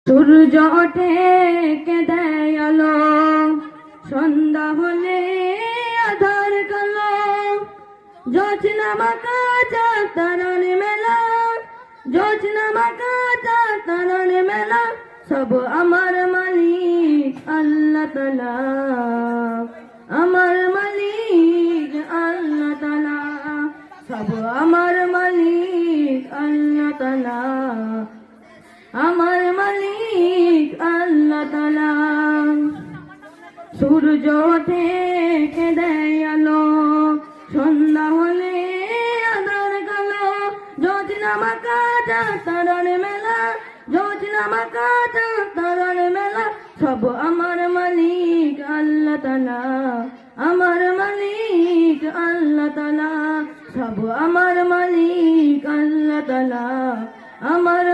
সূর্য ওঠে কেঁদে আলো, সন্ধ্যা হলে আধার কালো। জোছনা মাখা চাঁদ তারার মেলা, জোছনা মাখা চাঁদ তারার মেলা। সব আমার মালিক আল্লাহ তাআলা, আমার মালিক আল্লাহ তাআলা। সব আমার মালিক আল্লাহ তাআলা, আমার মালিক আল্লাহ তাআলা। সূর্য ওঠে কেঁদে আলো, সন্ধ্যা হলে আধার কালো। জোছনা মাখা চাঁদ তারার মেলা, জোছনা মাখা চাঁদ তারার মেলা। সব আমার মালিক আল্লাহ তাআলা, আমার মালিক আল্লাহ তাআলা। সব আমার মালিক আল্লাহ তাআলা, আমার